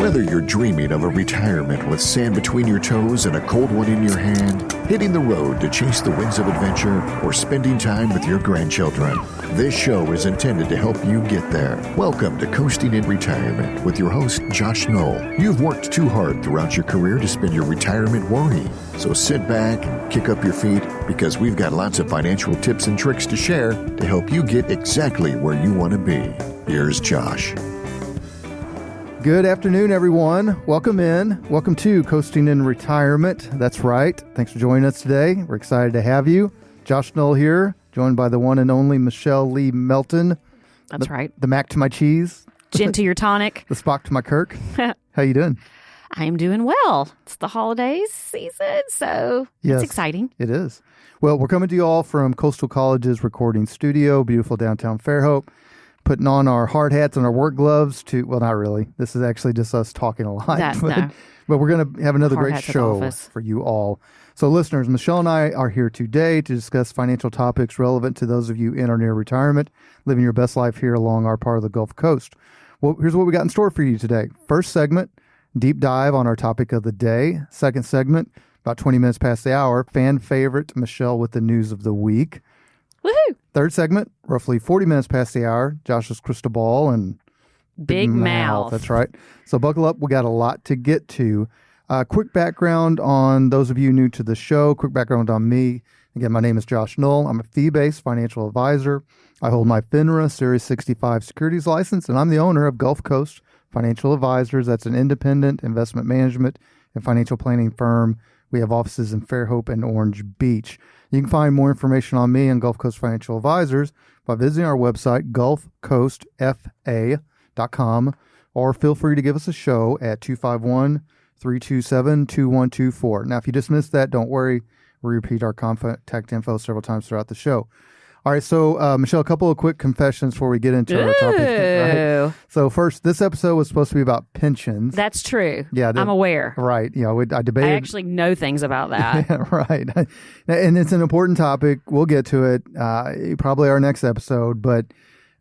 Whether you're dreaming of a retirement with sand between your toes and a cold one in your hand, hitting the road to chase the winds of adventure, or spending time with your grandchildren, this show is intended to help you get there. Welcome to Coasting in Retirement with your host, Josh Knoll. You've worked too hard throughout your career to spend your retirement worrying. So sit back and kick up your feet, because we've got lots of financial tips and tricks to share to help you get exactly where you want to be. Here's Josh. Good afternoon, everyone. Welcome in. Welcome to Coasting in Retirement. That's right. Thanks for joining us today. We're excited to have you. Josh Knoll here, joined by the one and only Michelle Lee Melton. That's right. The Mac to my cheese. Gin to your tonic. The Spock to my Kirk. How you doing? I am doing well. It's the holidays season, so Yes, it's exciting. It is. Well, we're coming to you all from Coastal College's recording studio, beautiful downtown Fairhope, putting on our hard hats and our work gloves to, well, not really. This is actually just us talking a lot. But we're going to have another great show for you all. So listeners, Michelle and I are here today to discuss financial topics relevant to those of you in or near retirement, living your best life here along our part of the Gulf Coast. Well, here's what we got in store for you today. First segment, deep dive on our topic of the day. Second segment, about 20 minutes past the hour, fan favorite, Michelle with the news of the week. Woohoo! Third segment, roughly 40 minutes past the hour, Josh's crystal ball and big mouth. That's right. So buckle up. We got a lot to get to. Quick background on those of you new to the show. Quick background on me. Again, my name is Josh Knoll. I'm a fee-based financial advisor. I hold my FINRA Series 65 securities license, and I'm the owner of Gulf Coast Financial Advisors. That's an independent investment management and financial planning firm. We have offices in Fairhope and Orange Beach. You can find more information on me and Gulf Coast Financial Advisors by visiting our website, gulfcoastfa.com, or feel free to give us a show at 251-327-2124. Now, if you just missed that, don't worry. We repeat our contact info several times throughout the show. All right, so Michelle, a couple of quick confessions before we get into our topic. Right? So first, this episode was supposed to be about pensions. That's true. Yeah, I'm aware. Right. You know, I debated. I actually know things about that. Yeah, right. And it's an important topic. We'll get to it. Probably our next episode. But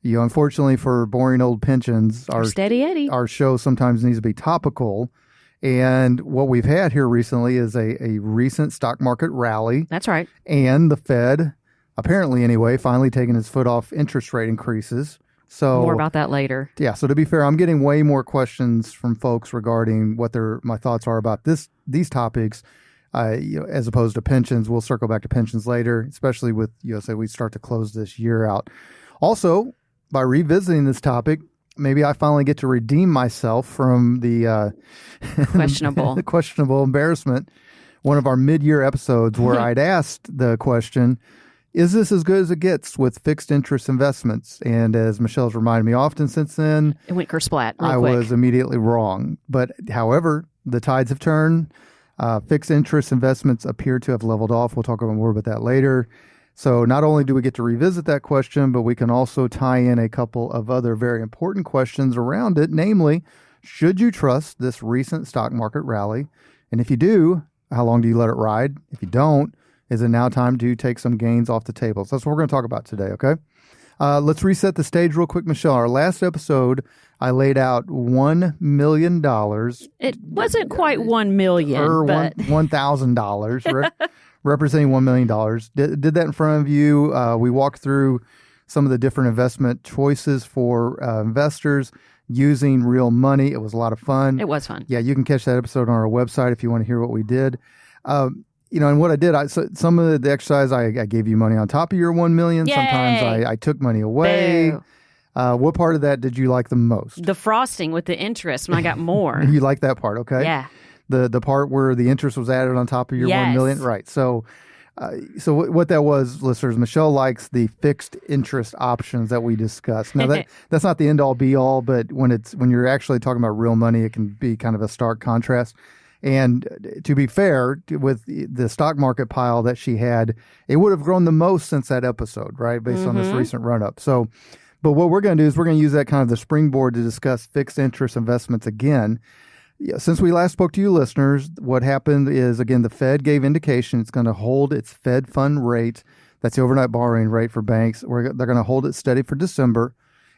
you know, unfortunately for boring old pensions, our Steady Eddie. Our show sometimes needs to be topical. And what we've had here recently is a recent stock market rally. That's right. And the Fed, apparently anyway, finally taking its foot off interest rate increases. So more about that later. Yeah. So to be fair, I'm getting way more questions from folks regarding what my thoughts are about these topics, as opposed to pensions. We'll circle back to pensions later, especially with, say we start to close this year out. Also, by revisiting this topic, maybe I finally get to redeem myself from the questionable the questionable embarrassment. One of our mid-year episodes where I'd asked the question, is this as good as it gets with fixed interest investments? And as Michelle's reminded me often since then, it went kersplat real I quick. was immediately wrong. But however, the tides have turned. Fixed interest investments appear to have leveled off. We'll talk more about that later. So not only do we get to revisit that question, but we can also tie in a couple of other very important questions around it. Namely, should you trust this recent stock market rally? And if you do, how long do you let it ride? If you don't, is it now time to take some gains off the table? So that's what we're going to talk about today, okay? Let's reset the stage real quick, Michelle. Our last episode, I laid out $1 million. It wasn't quite $1 million, but $1,000, right? Representing $1 million. Did that in front of you. We walked through some of the different investment choices for investors using real money. It was a lot of fun. It was fun. Yeah, you can catch that episode on our website if you want to hear what we did. And what I did, some of the exercise, I gave you money on top of your $1 million. Yay! Sometimes I took money away. What part of that did you like the most? The frosting with the interest when I got more. You like that part, okay? Yeah. The part where the interest was added on top of your Yes. $1 million? Right. So what that was, listeners, Michelle likes the fixed interest options that we discussed. Now, that's not the end-all, be-all, but when you're actually talking about real money, it can be kind of a stark contrast. And to be fair, with the stock market pile that she had, it would have grown the most since that episode, right? Based on this recent run-up. So, but what we're going to do is we're going to use that kind of the springboard to discuss fixed interest investments again. Yeah, since we last spoke to you listeners, what happened is, again, the Fed gave indication it's going to hold its Fed fund rate. That's the overnight borrowing rate for banks. They're going to hold it steady for December.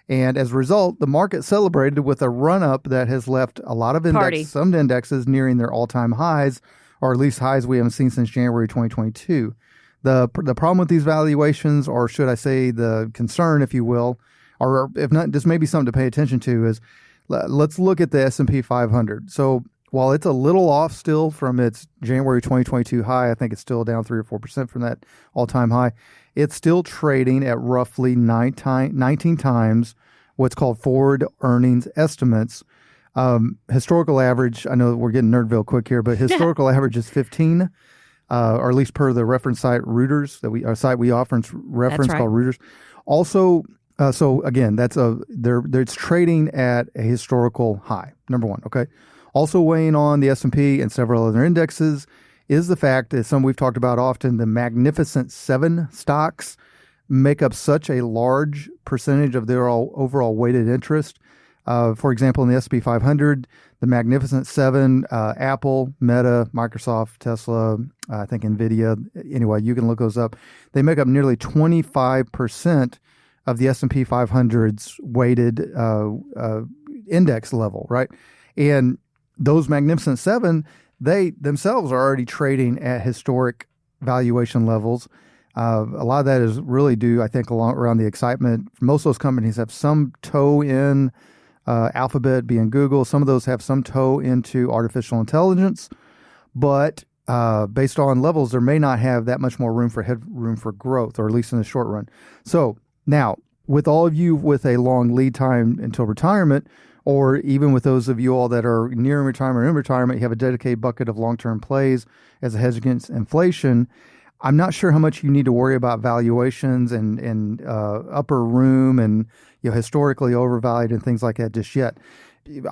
And as a result, the market celebrated with a run-up that has left a lot of some indexes nearing their all-time highs, or at least highs we haven't seen since January 2022. The problem with these valuations, or should I say the concern, if you will, or if not, just maybe something to pay attention to, is let's look at the S&P 500. So while it's a little off still from its January 2022 high, I think it's still down 3 or 4% from that all-time high. It's still trading at roughly 19 times what's called forward earnings estimates. Historical average, I know we're getting Nerdville quick here, but historical average is 15, or at least per the reference site Reuters, a site we offer reference called Reuters. Also, so again, it's trading at a historical high, number one, okay? Also weighing on the S&P and several other indexes is the fact that some we've talked about often, the Magnificent Seven stocks make up such a large percentage of their overall weighted interest. For example, in the S&P 500, the Magnificent Seven, Apple, Meta, Microsoft, Tesla, I think NVIDIA, anyway, you can look those up. They make up nearly 25% of the S&P 500's weighted index level, right? And those Magnificent Seven, they themselves are already trading at historic valuation levels. A lot of that is really due, I think, around the excitement. Most of those companies have some toe in Alphabet being Google. Some of those have some toe into artificial intelligence. But based on levels, there may not have that much more room for growth, or at least in the short run. So now, with all of you with a long lead time until retirement, or even with those of you all that are near retirement or in retirement, you have a dedicated bucket of long-term plays as a hedge against inflation. I'm not sure how much you need to worry about valuations and upper room and historically overvalued and things like that just yet.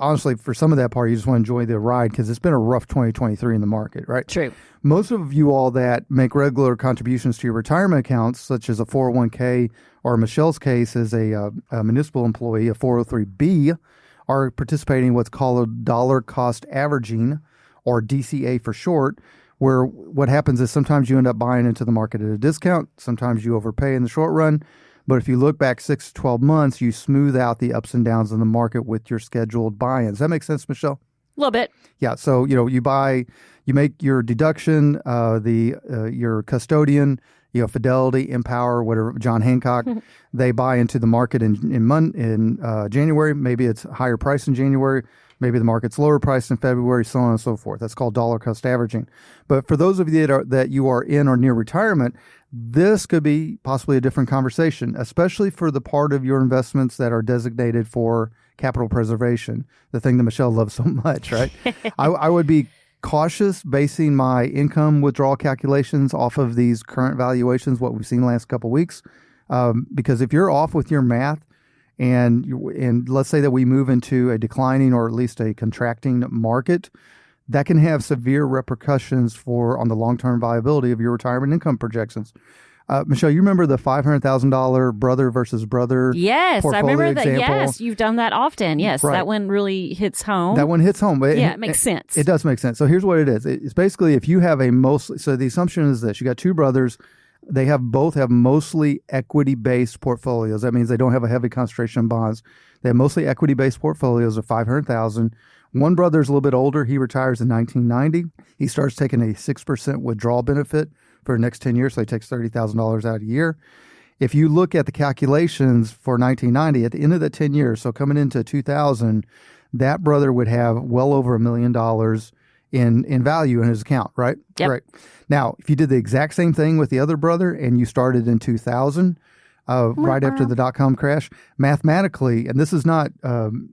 Honestly, for some of that part, you just want to enjoy the ride because it's been a rough 2023 in the market, right? True. Most of you all that make regular contributions to your retirement accounts, such as a 401k, or Michelle's case as a municipal employee, a 403b, are participating in what's called dollar cost averaging, or DCA for short, where what happens is sometimes you end up buying into the market at a discount, sometimes you overpay in the short run, but if you look back 6 to 12 months, you smooth out the ups and downs in the market with your scheduled buy-ins. Does that make sense, Michelle? A little bit. Yeah, so you make your deduction, your custodian, Fidelity, Empower, whatever, John Hancock, they buy into the market in January. Maybe it's higher price in January. Maybe the market's lower price in February, so on and so forth. That's called dollar cost averaging. But for those of you that you are in or near retirement, this could be possibly a different conversation, especially for the part of your investments that are designated for capital preservation, the thing that Michelle loves so much, right? I would be cautious basing my income withdrawal calculations off of these current valuations, what we've seen the last couple of weeks, because if you're off with your math, and let's say that we move into a declining or at least a contracting market, that can have severe repercussions on the long-term viability of your retirement income projections. Michelle, you remember the $500,000 brother versus brother Yes, I remember example? that. Yes, you've done that often. Yes, right. That one really hits home. That one hits home. It makes sense. It does make sense. So here's what it is. It's basically if you have so the assumption is this. You got two brothers. They both have mostly equity-based portfolios. That means they don't have a heavy concentration in bonds. They have mostly equity-based portfolios of $500,000. One brother's a little bit older. He retires in 1990. He starts taking a 6% withdrawal benefit for the next 10 years, so he takes $30,000 out a year. If you look at the calculations for 1990, at the end of the 10 years, so coming into 2000, that brother would have well over $1 million in value in his account, right? Yep. Right. Now, if you did the exact same thing with the other brother and you started in 2000, right after the dot-com crash, mathematically, and this is not,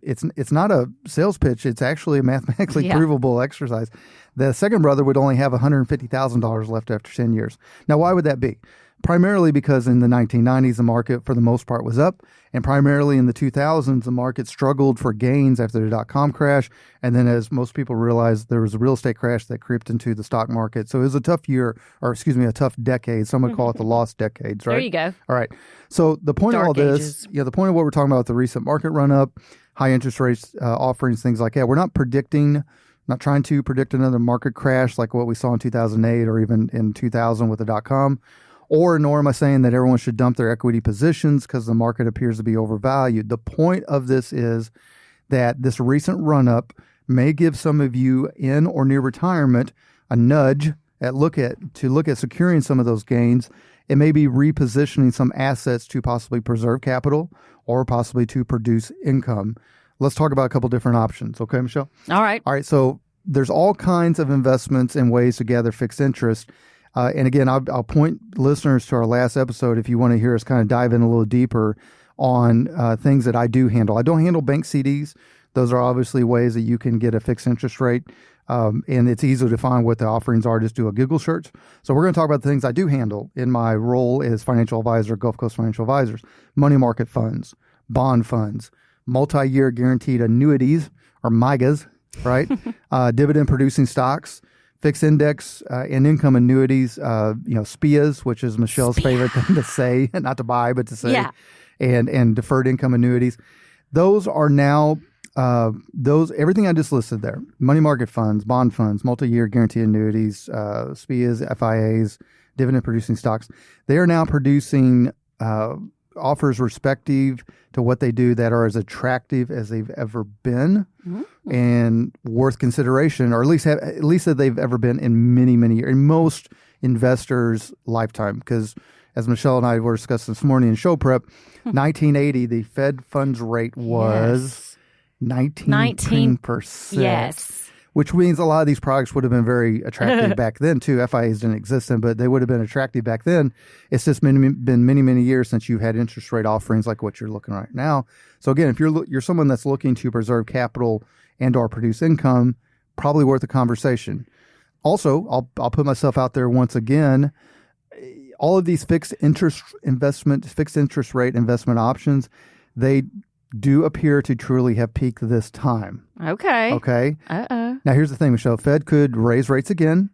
it's not a sales pitch, it's actually a mathematically provable exercise. The second brother would only have $150,000 left after 10 years. Now, why would that be? Primarily because in the 1990s, the market, for the most part, was up. And primarily in the 2000s, the market struggled for gains after the dot-com crash. And then as most people realized, there was a real estate crash that creeped into the stock market. So it was a tough a tough decade. Some would call it the lost decades, right? There you go. All right. So the point of all this, the point of what we're talking about, the recent market run-up, high interest rates, offerings, things like that, we're not trying to predict another market crash like what we saw in 2008 or even in 2000 with the dot-com, Or nor am I saying that everyone should dump their equity positions because the market appears to be overvalued. The point of this is that this recent run-up may give some of you in or near retirement a nudge to look at securing some of those gains. It may be repositioning some assets to possibly preserve capital or possibly to produce income. Let's talk about a couple different options. Okay, Michelle? All right. So there's all kinds of investments and ways to gather fixed interest. And again, I'll point listeners to our last episode if you want to hear us kind of dive in a little deeper on things that I do handle. I don't handle bank CDs. Those are obviously ways that you can get a fixed interest rate. And it's easy to find what the offerings are. Just do a Google search. So we're going to talk about the things I do handle in my role as financial advisor, Gulf Coast Financial Advisors: money market funds, bond funds, multi-year guaranteed annuities or MYGAs, right? Dividend producing stocks, fixed index and income annuities, SPIAs, which is Michelle's favorite thing to say, not to buy, but to say, and deferred income annuities. Those are now everything I just listed there: money market funds, bond funds, multi-year guaranteed annuities, SPIAs, FIAs, dividend producing stocks. They are now producing offers respective to what they do that are as attractive as they've ever been and worth consideration, or at least that they've ever been in many, many years, in most investors' lifetime. Because as Michelle and I were discussing this morning in show prep, 1980, the Fed funds rate was 19%. Yes. Which means a lot of these products would have been very attractive back then too. FIAs didn't exist then, but they would have been attractive back then. It's just been many, many years since you've had interest rate offerings like what you're looking right now. So again, if you're someone that's looking to preserve capital and or produce income, probably worth a conversation. Also, I'll put myself out there once again. All of these fixed interest rate investment options, they do appear to truly have peaked this time. Okay. Now, here's the thing, Michelle. Fed could raise rates again,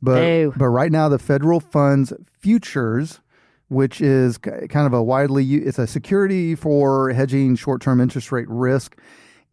but right now the federal funds futures, which is kind of it's a security for hedging short-term interest rate risk.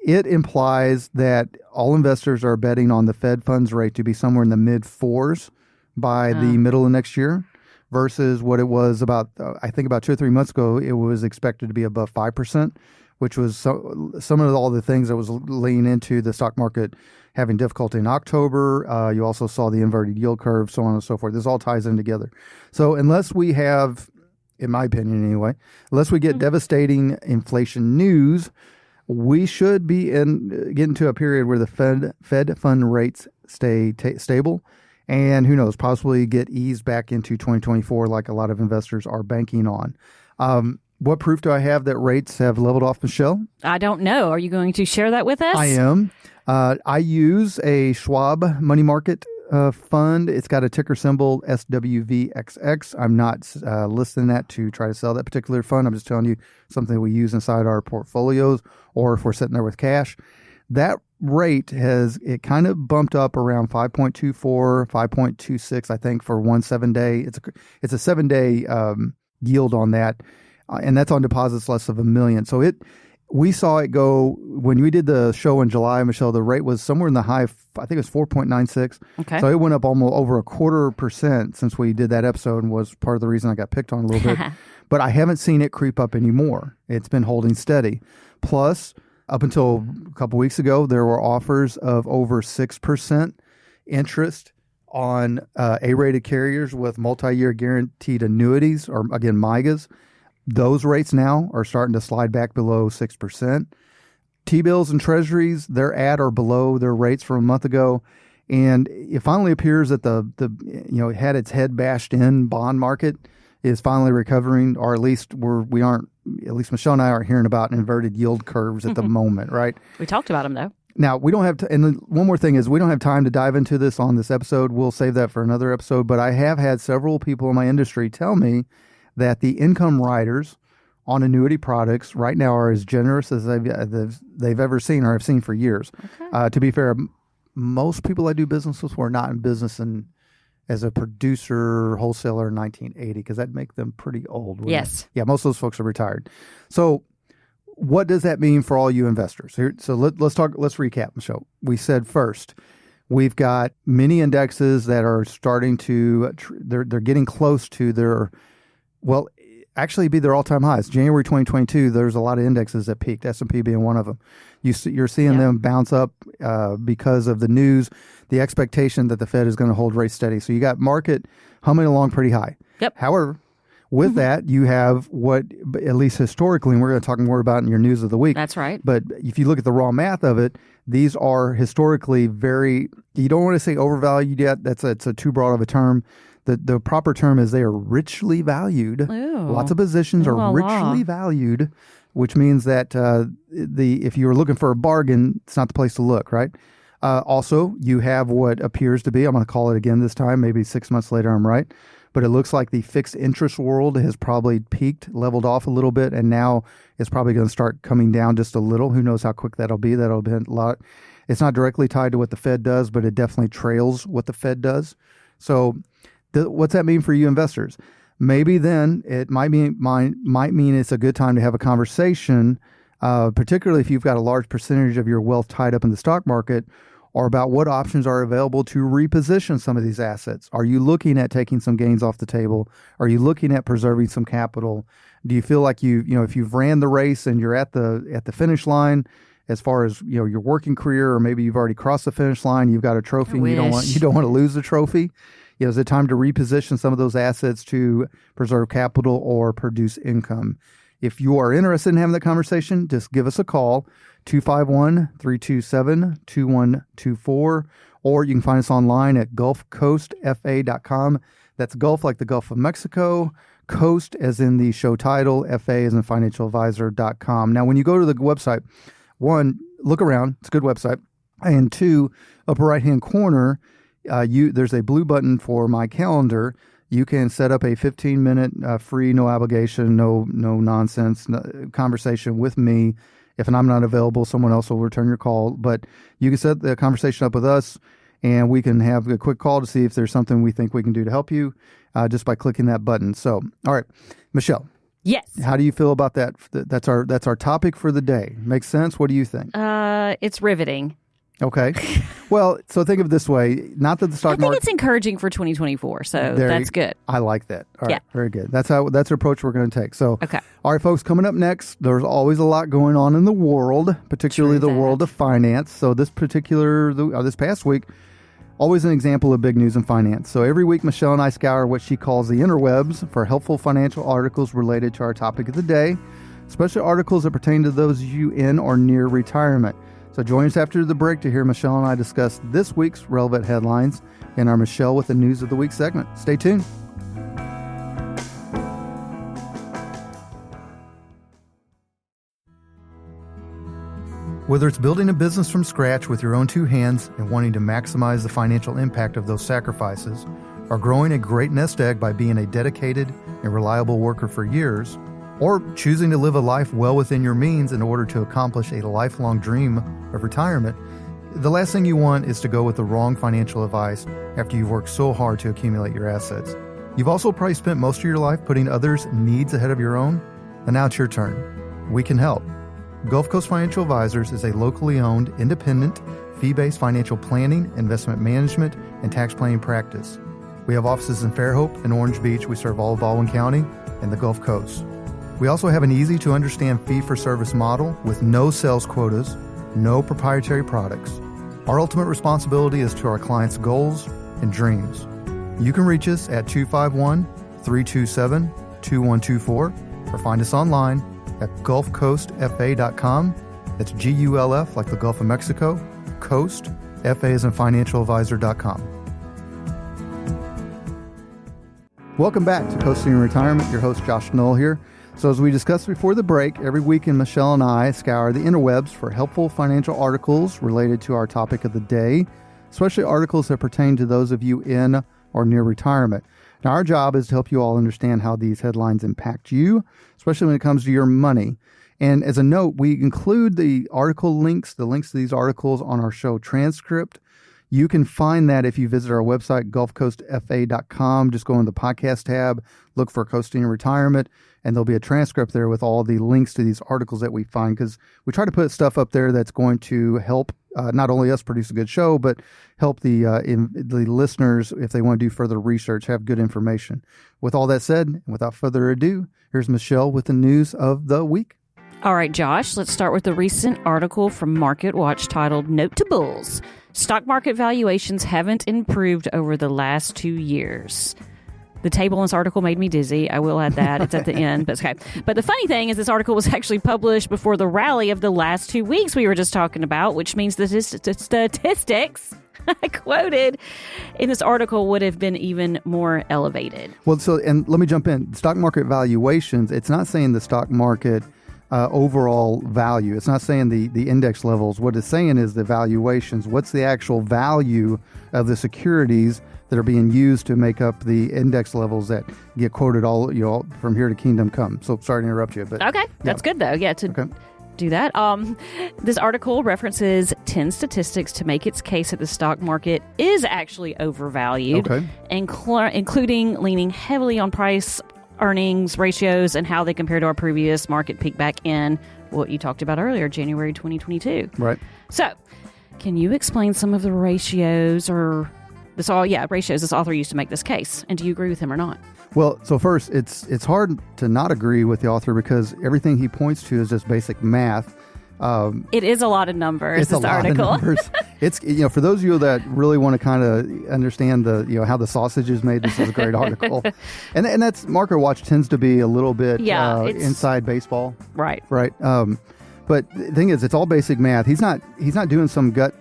It implies that all investors are betting on the Fed funds rate to be somewhere in the mid-4s by the middle of next year, versus what it was about 2 or 3 months ago. It was expected to be above 5%. Which was some of all the things that was leaning into the stock market having difficulty in October. You also saw the inverted yield curve, so on and so forth. This all ties in together. So unless we have, in my opinion anyway, unless we get devastating inflation news, we should be getting into a period where the Fed fund rates stay stable. And who knows, possibly get eased back into 2024 like a lot of investors are banking on. What proof do I have that rates have leveled off, Michelle? I don't know. Are you going to share that with us? I am. I use a Schwab money market fund. It's got a ticker symbol SWVXX. I'm not listing that to try to sell that particular fund. I'm just telling you something we use inside our portfolios, or if we're sitting there with cash. That rate it kind of bumped up around 5.24, 5.26, I think, for 1 7-day. It's a 7-day yield on that. And that's on deposits less of $1 million. So we saw it go when we did the show in July, Michelle. The rate was somewhere in the high, I think it was 4.96. Okay. So it went up almost over 0.25% since we did that episode, and was part of the reason I got picked on a little bit. But I haven't seen it creep up anymore. It's been holding steady. Plus, up until a couple weeks ago, there were offers of over 6% interest on A-rated carriers with multi-year guaranteed annuities, or again, MYGAs. Those rates now are starting to slide back below 6%. T-bills and Treasuries, they're at or below their rates from a month ago. And it finally appears that it had its head bashed in bond market is finally recovering, or at least at least Michelle and I aren't hearing about inverted yield curves at the moment, right? We talked about them, though. Now, we don't have and one more thing is we don't have time to dive into this on this episode. We'll save that for another episode. But I have had several people in my industry tell me that the income riders on annuity products right now are as generous as they've ever seen or have seen for years. Okay. To be fair, most people I do business with were not in business as a producer, wholesaler in 1980, because that'd make them pretty old. Yes. Yeah, most of those folks are retired. So what does that mean for all you investors? So let's recap, Michelle. We said first, We've got many indexes that are starting to, they're getting close to their, well, actually be their all-time highs. January 2022, there's a lot of indexes that peaked, S&P being one of them. You're seeing them bounce up because of the news, the expectation that the Fed is going to hold rates steady. So you got market humming along pretty high. Yep. However, with that, you have what, at least historically, and we're going to talk more about in your news of the week. That's right. But if you look at the raw math of it, these are historically very, you don't want to say overvalued yet. It's a too broad of a term. The proper term is they are richly valued. Ooh. Lots of positions are richly valued, which means that if you were looking for a bargain, it's not the place to look, right? Also, you have what appears to be, I'm going to call it again this time, maybe 6 months later I'm right, but it looks like the fixed interest world has probably peaked, leveled off a little bit, and now it's probably going to start coming down just a little. Who knows how quick that'll be? That'll be a lot. It's not directly tied to what the Fed does, but it definitely trails what the Fed does. So what's that mean for you investors? Maybe then it might mean it's a good time to have a conversation, particularly if you've got a large percentage of your wealth tied up in the stock market, or about what options are available to reposition some of these assets. Are you looking at taking some gains off the table? Are you looking at preserving some capital? Do you feel like if you've ran the race and you're at the finish line, as far as your working career, or maybe you've already crossed the finish line, you've got a trophy, and you don't want to lose the trophy? Is it time to reposition some of those assets to preserve capital or produce income? If you are interested in having that conversation, just give us a call, 251-327-2124, or you can find us online at gulfcoastfa.com. That's Gulf like the Gulf of Mexico, Coast as in the show title, FA as in financialadvisor.com. Now, when you go to the website, one, look around. It's a good website. And two, upper right-hand corner, there's a blue button for my calendar. You can set up a 15-minute free, no obligation, no nonsense conversation with me. If I'm not available, someone else will return your call. But you can set the conversation up with us, and we can have a quick call to see if there's something we think we can do to help you just by clicking that button. So, all right, Michelle. Yes. How do you feel about that? That's our topic for the day. Makes sense? What do you think? It's riveting. Okay. Well, so think of it this way. Not that the stock market... I think it's encouraging for 2024, so that's good. I like that. All right. Very good. That's the approach we're going to take. So, okay. All right, folks, coming up next, there's always a lot going on in the world, particularly the world of finance. So this past week, always an example of big news in finance. So every week, Michelle and I scour what she calls the interwebs for helpful financial articles related to our topic of the day, especially articles that pertain to those of you in or near retirement. So join us after the break to hear Michelle and I discuss this week's relevant headlines in our Michelle with the News of the Week segment. Stay tuned. Whether it's building a business from scratch with your own two hands and wanting to maximize the financial impact of those sacrifices, or growing a great nest egg by being a dedicated and reliable worker for years, or choosing to live a life well within your means in order to accomplish a lifelong dream of retirement, the last thing you want is to go with the wrong financial advice after you've worked so hard to accumulate your assets. You've also probably spent most of your life putting others' needs ahead of your own, and now it's your turn. We can help. Gulf Coast Financial Advisors is a locally owned, independent, fee-based financial planning, investment management, and tax planning practice. We have offices in Fairhope and Orange Beach. We serve all of Baldwin County and the Gulf Coast. We also have an easy-to-understand fee-for-service model with no sales quotas, no proprietary products. Our ultimate responsibility is to our clients' goals and dreams. You can reach us at 251-327-2124 or find us online at gulfcoastfa.com. That's GULF like the Gulf of Mexico, Coast, FA as in financialadvisor.com. Welcome back to Coasting in Retirement. Your host, Josh Knoll here. So as we discussed before the break, every weekend Michelle and I scour the interwebs for helpful financial articles related to our topic of the day, especially articles that pertain to those of you in or near retirement. Now, our job is to help you all understand how these headlines impact you, especially when it comes to your money. And as a note, we include the article links, the links to these articles on our show transcript. You can find that if you visit our website, gulfcoastfa.com. Just go in the podcast tab, look for Coasting and Retirement, and there'll be a transcript there with all the links to these articles that we find, because we try to put stuff up there that's going to help not only us produce a good show, but help the listeners, if they want to do further research, have good information. With all that said, and without further ado, here's Michelle with the news of the week. All right, Josh, let's start with the recent article from Market Watch titled Note to Bulls. Stock market valuations haven't improved over the last 2 years. The table in this article made me dizzy. I will add that. It's at the end, but it's okay. But the funny thing is this article was actually published before the rally of the last 2 weeks we were just talking about, which means the statistics I quoted in this article would have been even more elevated. Well, and let me jump in. Stock market valuations, it's not saying the stock market overall value. It's not saying the index levels. What it's saying is the valuations. What's the actual value of the securities that are being used to make up the index levels that get quoted all from here to kingdom come. So sorry to interrupt you, but okay, that's good though. Yeah, do that. This article references 10 statistics to make its case that the stock market is actually overvalued, including leaning heavily on price earnings ratios and how they compare to our previous market peak back in what you talked about earlier, January 2022. Right. So, can you explain some of the ratios ratios this author used to make this case? And do you agree with him or not? Well, so first, it's hard to not agree with the author because everything he points to is just basic math. It is a lot of numbers, this article. Of numbers. It's, for those of you that really want to kind of understand how the sausage is made, this is a great article. And that's, Market Watch tends to be a little bit inside baseball. Right. Right. But the thing is, it's all basic math. He's not doing some gut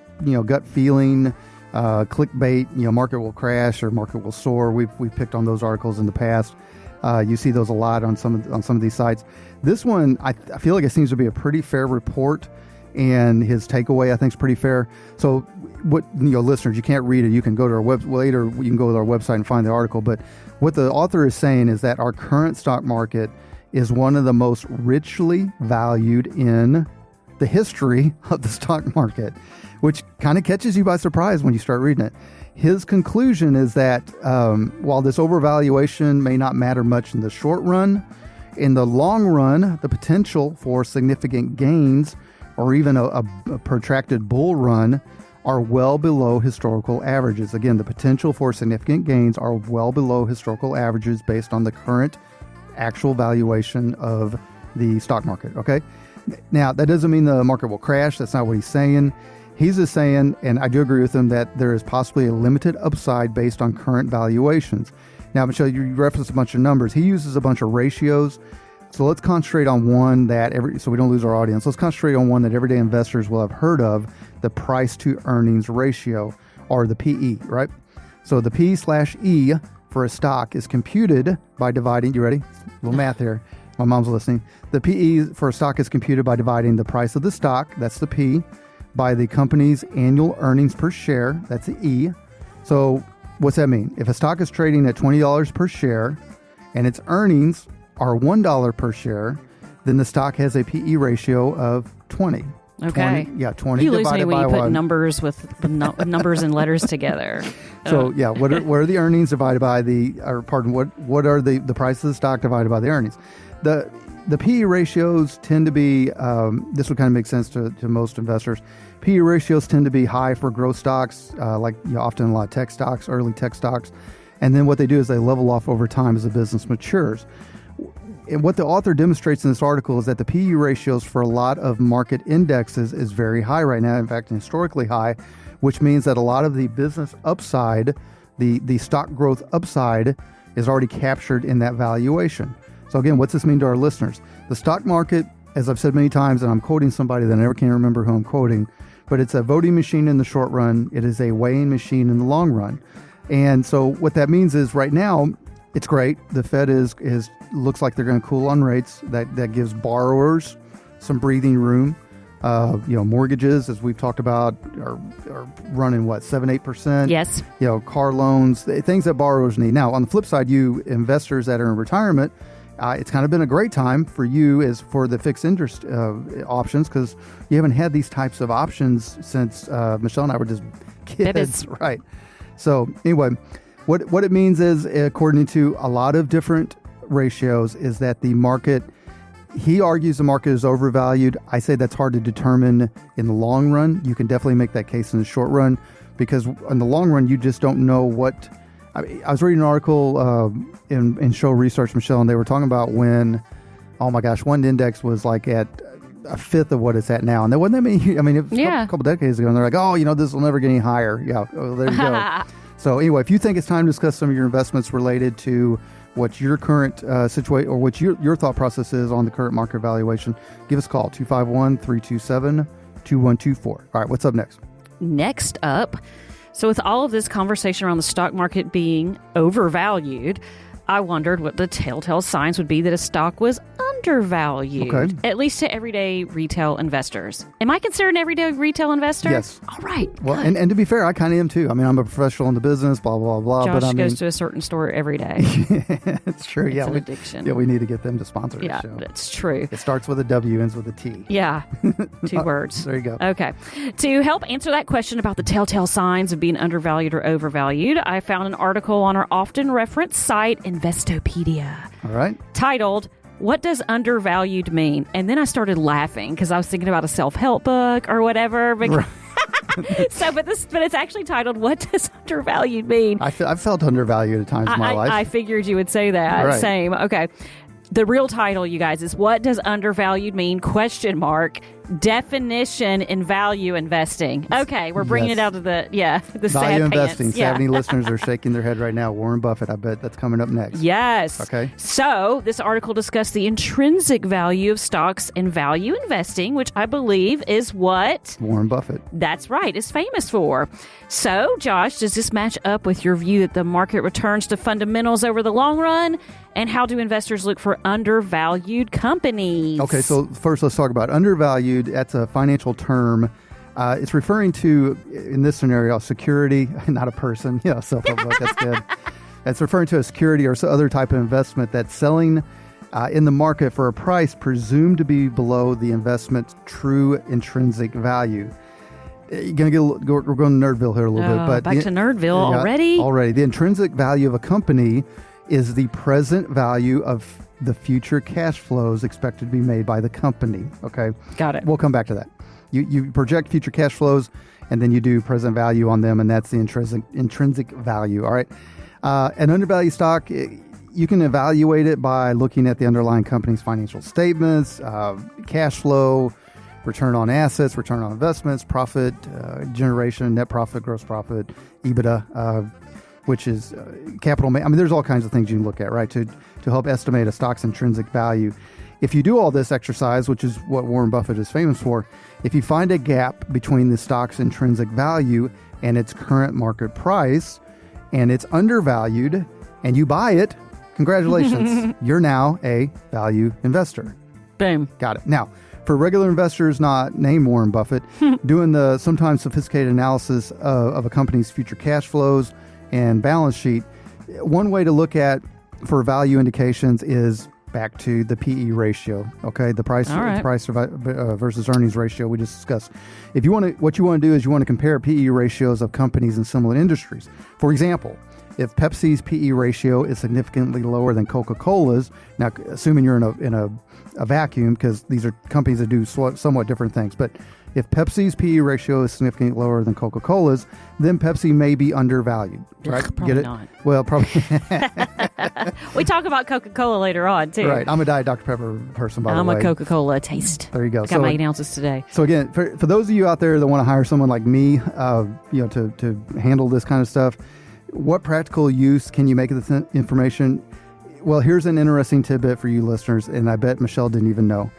feeling, clickbait, market will crash or market will soar. We've picked on those articles in the past. You see those a lot on some of these sites. This one, I feel like it seems to be a pretty fair report, and his takeaway I think is pretty fair. So, what listeners, you can't read it. You can go to our website later. You can go to our website and find the article. But what the author is saying is that our current stock market is one of the most richly valued in the history of the stock market, which kind of catches you by surprise when you start reading it. His conclusion is that while this overvaluation may not matter much in the short run, in the long run, the potential for significant gains or even a protracted bull run are well below historical averages. Again, the potential for significant gains are well below historical averages based on the current actual valuation of the stock market. Okay. Now, that doesn't mean the market will crash. That's not what he's saying. He's just saying, and I do agree with him, that there is possibly a limited upside based on current valuations. Now, Michelle, you referenced a bunch of numbers. He uses a bunch of ratios. So let's concentrate on one so we don't lose our audience. Let's concentrate on one that everyday investors will have heard of, the price to earnings ratio, or the PE, right? So the P/E for a stock is computed by dividing, you ready? A little math here. My mom's listening. The PE for a stock is computed by dividing the price of the stock, that's the P, by the company's annual earnings per share, that's the E. So what's that mean? If a stock is trading at $20 per share and its earnings are $1 per share, then the stock has a PE ratio of 20. Okay. 20 you lose divided me when by you put 1. numbers with numbers and letters together. So what are the earnings divided by what are the price of the stock divided by the earnings? The PE ratios tend to be, this would kind of make sense to most investors. PE ratios tend to be high for growth stocks, often a lot of tech stocks, early tech stocks. And then what they do is they level off over time as the business matures. And what the author demonstrates in this article is that the PE ratios for a lot of market indexes is very high right now, in fact, historically high, which means that a lot of the business upside, the stock growth upside, is already captured in that valuation. So again, what's this mean to our listeners? The stock market, as I've said many times, and I'm quoting somebody that I never can remember who I'm quoting, but it's a voting machine in the short run. It is a weighing machine in the long run. And so what that means is right now, it's great. The Fed looks like they're going to cool on rates. That gives borrowers some breathing room. Mortgages, as we've talked about, are running 7-8%. Yes. Car loans, things that borrowers need. Now, on the flip side, you investors that are in retirement, it's kind of been a great time for you as for the fixed interest options, because you haven't had these types of options since Michelle and I were just Babies. Right. So anyway, what it means is, according to a lot of different ratios, is that the market, he argues the market is overvalued. I say that's hard to determine in the long run. You can definitely make that case in the short run, because in the long run, you just don't know what. I was reading an article in Show Research, Michelle, and they were talking about when, oh my gosh, one index was like at a fifth of what it's at now. And there wasn't that many, I mean, it was a couple decades ago, and they're like, oh, this will never get any higher. Yeah, well, there you go. So anyway, if you think it's time to discuss some of your investments related to what your current situation, or what your thought process is on the current market valuation, give us a call, 251-327-2124. All right, what's up next? Next up, so with all of this conversation around the stock market being overvalued, I wondered what the telltale signs would be that a stock was undervalued, at least to everyday retail investors. Am I considered an everyday retail investor? Yes. All right. Well, and to be fair, I kind of am too. I mean, I'm a professional in the business, blah, blah, blah. Josh goes to a certain store every day. It's true. It's an addiction. Yeah, we need to get them to sponsor the show. Yeah, that's true. It starts with a W, ends with a T. Yeah, 2 words. There you go. Okay. To help answer that question about the telltale signs of being undervalued or overvalued, I found an article on our often referenced site, Investopedia. All right. Titled, "What does undervalued mean?" And then I started laughing because I was thinking about a self-help book or whatever. But it's actually titled, "What does undervalued mean?" I've felt undervalued at times in my life. I figured you would say that. Right. Same. Okay. The real title, you guys, is "What does undervalued mean?" ? Definition in value investing. Okay, we're bringing it out of the value sad investing. pants. Yeah. 70 listeners are shaking their head right now. Warren Buffett, I bet that's coming up next. Yes. Okay. So this article discussed the intrinsic value of stocks and value investing, which I believe is what Warren Buffett. That's right, is famous for. So, Josh, does this match up with your view that the market returns to fundamentals over the long run? And how do investors look for undervalued companies? Okay, so first let's talk about undervalued. That's a financial term. It's referring to, in this scenario, a security, not a person. Self-help book, that's good. It's referring to a security or some other type of investment that's selling in the market for a price presumed to be below the investment's true intrinsic value. We're going to Nerdville here a little bit. But back to Nerdville already? Already. The intrinsic value of a company is the present value of the future cash flows expected to be made by the company. Okay? Got it. We'll come back to that. You project future cash flows, and then you do present value on them, and that's the intrinsic value. All right? An undervalued stock, you can evaluate it by looking at the underlying company's financial statements, cash flow, return on assets, return on investments, profit generation, net profit, gross profit, EBITDA, which is capital. I mean, there's all kinds of things you can look at, right, to help estimate a stock's intrinsic value. If you do all this exercise, which is what Warren Buffett is famous for, if you find a gap between the stock's intrinsic value and its current market price, and it's undervalued, and you buy it, congratulations, you're now a value investor. Boom. Got it. Now, for regular investors not named Warren Buffett, doing the sometimes sophisticated analysis of a company's future cash flows and balance sheet, one way to look at for value indications is back to the PE ratio. Okay, the price versus earnings ratio we just discussed. If you want to, what you want to do is you want to compare PE ratios of companies in similar industries. For example, if Pepsi's PE ratio is significantly lower than Coca-Cola's, now assuming you're in a vacuum, because these are companies that do somewhat different things, but if Pepsi's PE ratio is significantly lower than Coca-Cola's, then Pepsi may be undervalued. Right? Probably Get it? not. Well, probably. We talk about Coca-Cola later on, too. Right. I'm a Diet Dr. Pepper person, by the way. I'm a Coca-Cola taste. There you go. I got my ounces today. So again, for those of you out there that want to hire someone like me, to handle this kind of stuff, what practical use can you make of this information? Well, here's an interesting tidbit for you listeners, and I bet Michelle didn't even know.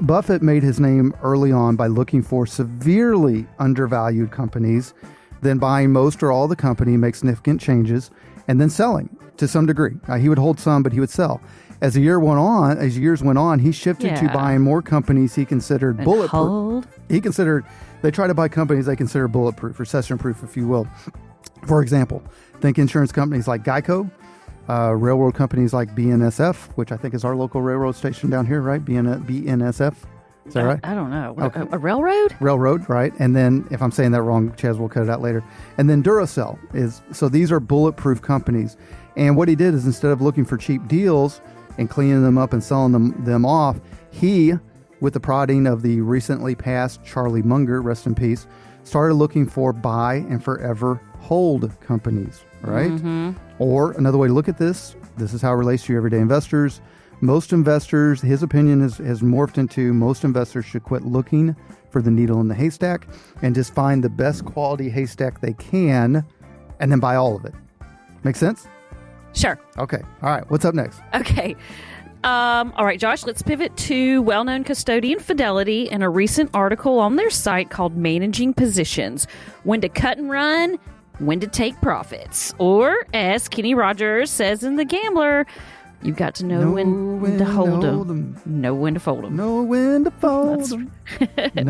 Buffett made his name early on by looking for severely undervalued companies, then buying most or all the company, make significant changes, and then selling to some degree. He would hold some, but he would sell. As years went on, he shifted to buying more companies he considered bulletproof. They try to buy companies they consider bulletproof, recession-proof, if you will. For example, think insurance companies like Geico, railroad companies like BNSF, which I think is our local railroad station down here, right? BNSF. Is that right? I don't know. Okay. A railroad? Railroad, right? And then, if I'm saying that wrong, Chaz will cut it out later. And then Duracell so these are bulletproof companies. And what he did is, instead of looking for cheap deals and cleaning them up and selling them off, he, with the prodding of the recently passed Charlie Munger, rest in peace, started looking for buy and forever hold companies, right? Mm-hmm. Or another way to look at this is how it relates to your everyday investors. Most investors, his opinion has morphed into, most investors should quit looking for the needle in the haystack and just find the best quality haystack they can and then buy all of it. Make sense? Sure. Okay. All right. What's up next? Okay. All right, Josh, let's pivot to well-known custodian Fidelity and a recent article on their site called Managing Positions: When to Cut and Run, When to Take Profits. Or, as Kenny Rogers says in The Gambler, you've got to know when to hold them. Know when to fold them. Know when to fold them.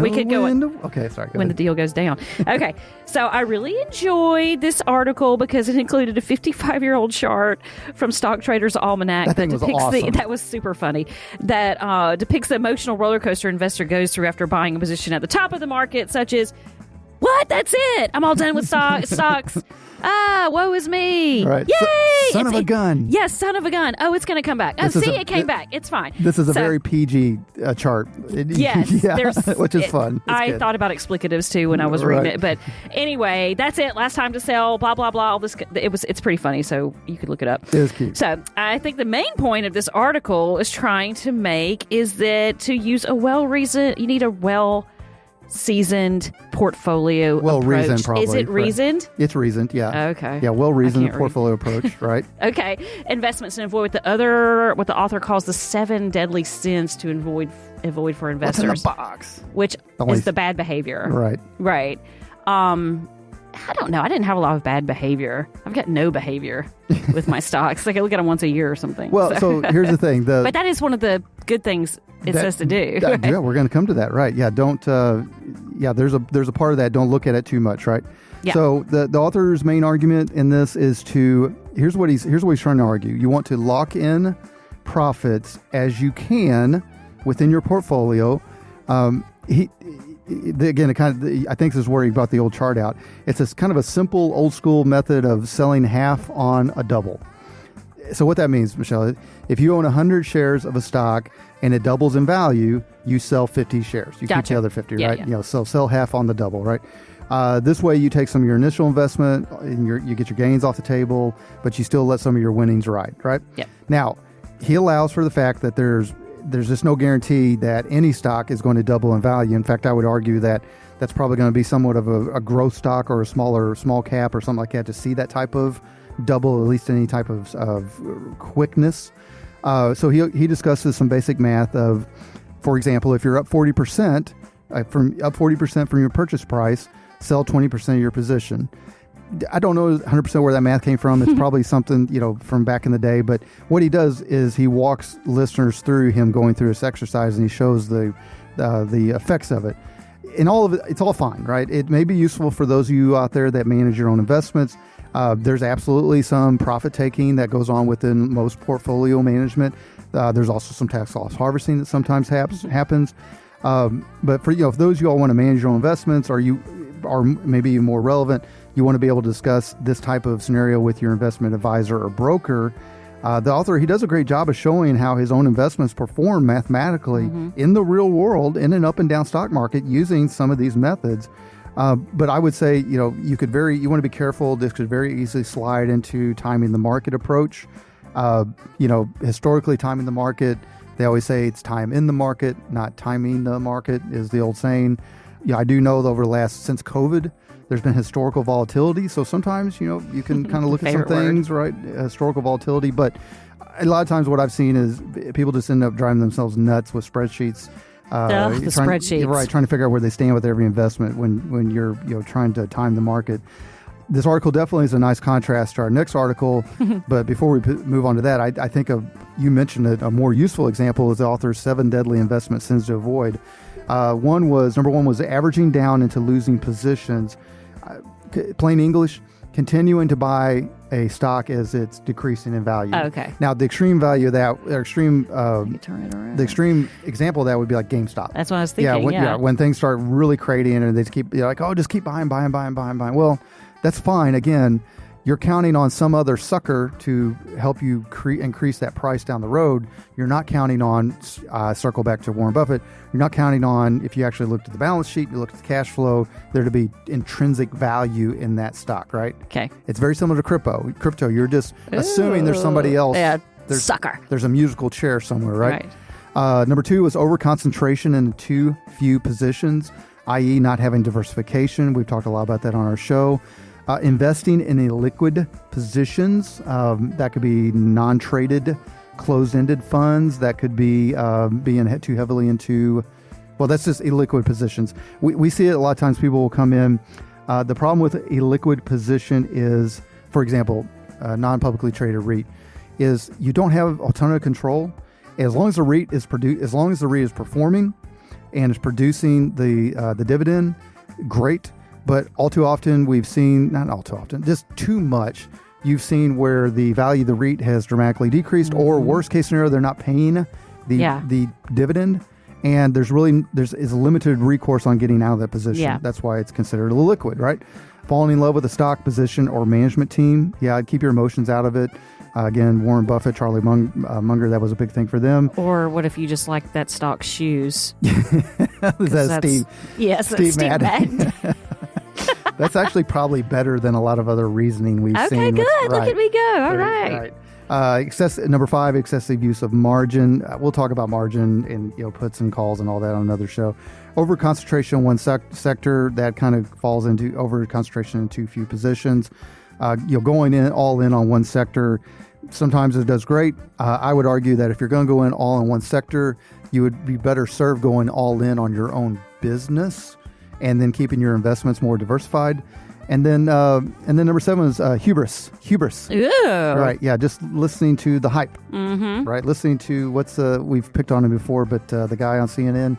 We could go okay, sorry. When the deal goes down. Okay, so I really enjoyed this article because it included a 55-year-old chart from Stock Trader's Almanac that depicts awesome. That was super funny. That depicts the emotional roller coaster investor goes through after buying a position at the top of the market, such as, what? That's it. I'm all done with stocks. Woe is me. Right. Yay! Son of a gun. Yes, son of a gun. Oh, it's going to come back. Oh, it came back. It's fine. This is a very PG chart. Yes. Which is fun. I thought about explicatives too when I was reading it. But anyway, that's it. Last time to sell, blah, blah, blah. All this. It's pretty funny, so you could look it up. It is cute. So I think the main point of this article is trying to make is that to use a well-reasoned, you need a well-seasoned portfolio approach. Reasoned, probably. Is it reasoned? It's reasoned, yeah. Okay. Yeah, well-reasoned portfolio approach, right? Okay. Investments to avoid what the author calls the 7 deadly sins to avoid for investors. What's in the box? Which is the bad behavior. Right. Right. I don't know. I didn't have a lot of bad behavior. I've got no behavior with my stocks. Like I look at them once a year or something. Well, so here's the thing. But that is one of the good things it says to do. Right? Yeah, we're going to come to that, right? Yeah, don't. There's a part of that. Don't look at it too much, right? Yeah. So the author's main argument in this is here's what he's trying to argue. You want to lock in profits as you can within your portfolio. Again, I think this is where he brought the old chart out. It's this kind of a simple, old school method of selling half on a double. So what that means, Michelle, if you own 100 shares of a stock and it doubles in value, you sell 50 shares. You keep the other 50, right? Yeah. So sell half on the double, right? This way, you take some of your initial investment and you get your gains off the table, but you still let some of your winnings ride, right? Yeah. Now, he allows for the fact that there's just no guarantee that any stock is going to double in value. In fact, I would argue that that's probably going to be somewhat of a growth stock or a small cap or something like that to see that type of double, at least any type of quickness. So he discusses some basic math of, for example, if you're up 40% from your purchase price, sell 20% of your position. I don't know 100% where that math came from. It's probably something, from back in the day. But what he does is he walks listeners through him going through this exercise, and he shows the effects of it. In all of it, it's all fine, right? It may be useful for those of you out there that manage your own investments. There's absolutely some profit taking that goes on within most portfolio management. There's also some tax loss harvesting that sometimes happens. But for those of you all want to manage your own investments, or you are maybe more relevant, you want to be able to discuss this type of scenario with your investment advisor or broker. The author, he does a great job of showing how his own investments perform mathematically in the real world in an up and down stock market using some of these methods. But I would say, you want to be careful. This could very easily slide into timing the market approach. Historically timing the market, they always say it's time in the market, not timing the market is the old saying. Yeah, I do know that since COVID, there's been historical volatility. So sometimes, you can kind of look at some things, right? Historical volatility. But a lot of times what I've seen is people just end up driving themselves nuts with spreadsheets. Spreadsheets. Right, trying to figure out where they stand with every investment when you're trying to time the market. This article definitely is a nice contrast to our next article. But before we move on to that, I think you mentioned it, a more useful example is the author's 7 deadly investment sins to avoid. Number one was averaging down into losing positions. Plain English, continuing to buy a stock as it's decreasing in value. Oh, okay. Now, the extreme value of that, or extreme, Turn it around. the extreme example of that would be like GameStop. That's what I was thinking. When things start really crating and they just keep, you're like, oh, just keep buying. Well, that's fine. Again, you're counting on some other sucker to help you increase that price down the road. You're not counting on, circle back to Warren Buffett, you're not counting on, if you actually looked at the balance sheet, you looked at the cash flow, there to be intrinsic value in that stock, right? Okay. It's very similar to crypto. Crypto, you're just assuming there's somebody else. Yeah, sucker. There's a musical chair somewhere, right? Number 2 was over-concentration in too few positions, i.e. not having diversification. We've talked a lot about that on our show. Investing in illiquid positions, that could be non-traded, closed-ended funds. That could be being too heavily into, well, that's just illiquid positions. We see it a lot of times. People will come in. The problem with illiquid position is, for example, non-publicly traded REIT, is you don't have alternative control. As long as the REIT is performing and is producing the dividend, great. But all too often we've seen, not all too often, just too much, you've seen where the value of the REIT has dramatically decreased, or worst case scenario, they're not paying the dividend, and there's limited recourse on getting out of that position. Yeah. That's why it's considered illiquid, right? Falling in love with a stock position or management team, keep your emotions out of it. Again, Warren Buffett, Charlie Munger, that was a big thing for them. Or what if you just like that stock's shoes? That's Steve. Yes, that's Steve Madden. That's actually probably better than a lot of other reasoning we've seen. Okay, good. Look at me go. All right. Number 5, excessive use of margin. We'll talk about margin and puts and calls and all that on another show. Over concentration in one sector, that kind of falls into over concentration in too few positions. Going all in on one sector, sometimes it does great. I would argue that if you're going to go in all in one sector, you would be better served going all in on your own business, and then keeping your investments more diversified. And then number 7 is hubris. Ew. Right, yeah, just listening to the hype. Mm-hmm. Right, listening to we've picked on him before, but the guy on CNN,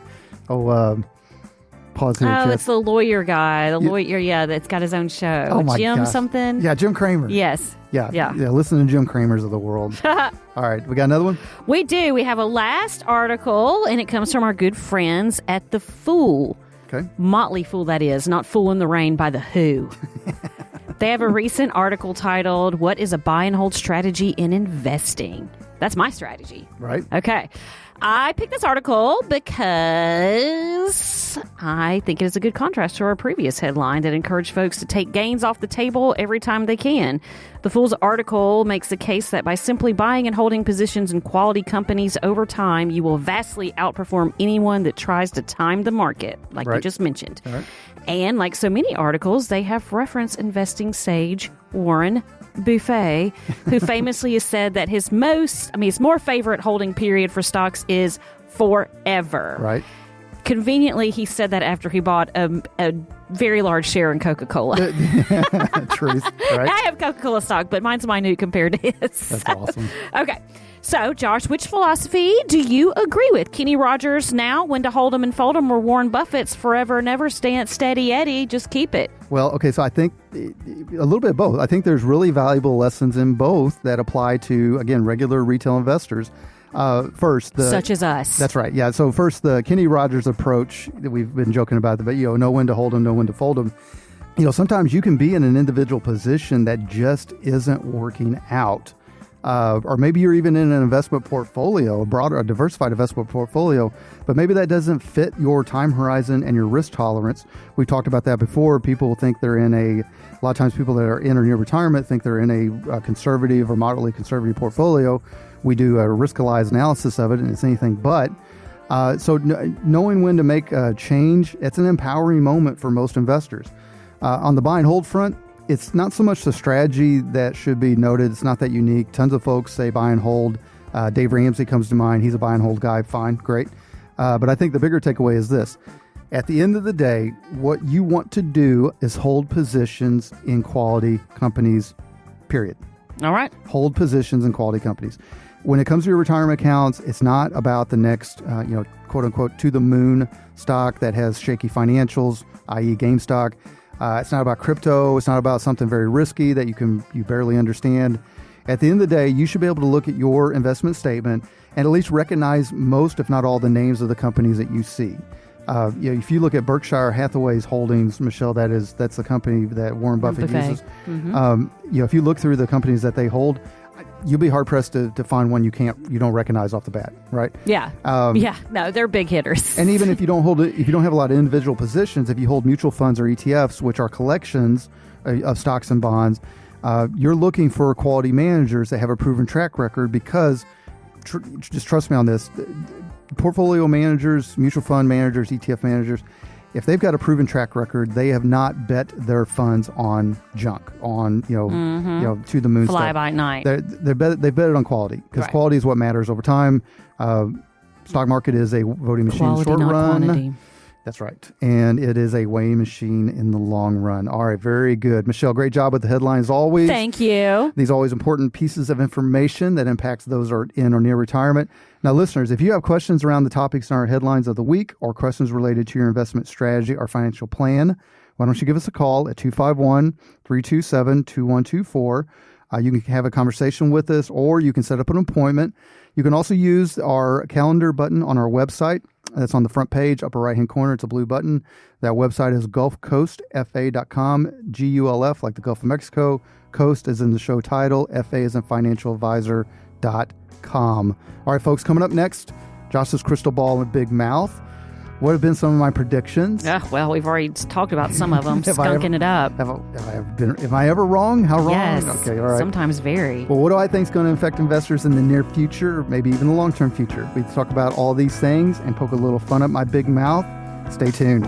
pause here. Oh, it's the lawyer guy. The lawyer, that's got his own show. Oh my Jim gosh. something? Yeah, Jim Cramer. Yes. Yeah, listen to Jim Cramers of the world. All right, we got another one? We do. We have a last article, and it comes from our good friends at The Fool. Okay. Motley Fool, that is, not Fool in the Rain by The Who. They have a recent article titled, "What is a buy and hold strategy in investing?" That's my strategy. Right. Okay. I picked this article because I think it is a good contrast to our previous headline that encouraged folks to take gains off the table every time they can. The Fool's article makes the case that by simply buying and holding positions in quality companies over time, you will vastly outperform anyone that tries to time the market, like you just mentioned. All right. And like so many articles, they have referenced investing sage Warren Buffett, who famously has said that his more favorite holding period for stocks is forever. Right. Conveniently, he said that after he bought a very large share in Coca-Cola. Truth, right? I have Coca-Cola stock, but mine's minute compared to his. That's awesome. Okay. So, Josh, which philosophy do you agree with? Kenny Rogers now, when to hold 'em and fold 'em, or Warren Buffett's forever, never stand steady Eddie, just keep it? Well, okay, so I think a little bit of both. I think there's really valuable lessons in both that apply to, again, regular retail investors. Such as us. That's right. Yeah. So first, the Kenny Rogers approach that we've been joking about, but know when to hold them, know when to fold them. Sometimes you can be in an individual position that just isn't working out. Or maybe you're even in an investment portfolio, a diversified investment portfolio, but maybe that doesn't fit your time horizon and your risk tolerance. We've talked about that before. People think they're in a lot of times people that are in or near retirement think they're in a conservative or moderately conservative portfolio. We do a risk-analyzed analysis of it, and it's anything but. So knowing when to make a change, it's an empowering moment for most investors. On the buy and hold front, it's not so much the strategy that should be noted. It's not that unique. Tons of folks say buy and hold. Dave Ramsey comes to mind. He's a buy and hold guy. Fine, great. But I think the bigger takeaway is this. At the end of the day, what you want to do is hold positions in quality companies, period. All right. Hold positions in quality companies. When it comes to your retirement accounts, it's not about the next, quote unquote, to the moon stock that has shaky financials, i.e. GameStop. It's not about crypto. It's not about something very risky that you barely understand. At the end of the day, you should be able to look at your investment statement and at least recognize most, if not all, the names of the companies that you see. If you look at Berkshire Hathaway's holdings, Michelle, that's the company that Warren Buffett uses. Mm-hmm. If you look through the companies that they hold, you'll be hard pressed to find one you don't recognize off the bat, right? Yeah. No, they're big hitters. And even if you don't have a lot of individual positions, if you hold mutual funds or ETFs, which are collections of stocks and bonds, you're looking for quality managers that have a proven track record because, just trust me on this, portfolio managers, mutual fund managers, ETF managers, if they've got a proven track record, they have not bet their funds on junk, on to the moon fly stuff. by night. They bet it on quality because quality is what matters over time. Stock market is a voting machine Quality, in the short not run. quantity. That's right. And it is a weighing machine in the long run. All right, very good. Michelle, great job with the headlines always. Thank you. These always important pieces of information that impacts those who are in or near retirement. Now, listeners, if you have questions around the topics in our headlines of the week or questions related to your investment strategy or financial plan, why don't you give us a call at 251-327-2124. You can have a conversation with us, or you can set up an appointment. You can also use our calendar button on our website. That's on the front page, upper right-hand corner. It's a blue button. That website is gulfcoastfa.com, GULF, like the Gulf of Mexico. Coast is in the show title. FA is in financialadvisor.com. All right, folks, coming up next, Josh's crystal ball and big mouth. What have been some of my predictions? Well, we've already talked about some of them, skunking it up. Am I ever wrong? How wrong? Yes, okay, all right. Sometimes very. Well, what do I think is going to affect investors in the near future, maybe even the long-term future? We talk about all these things and poke a little fun at my big mouth. Stay tuned.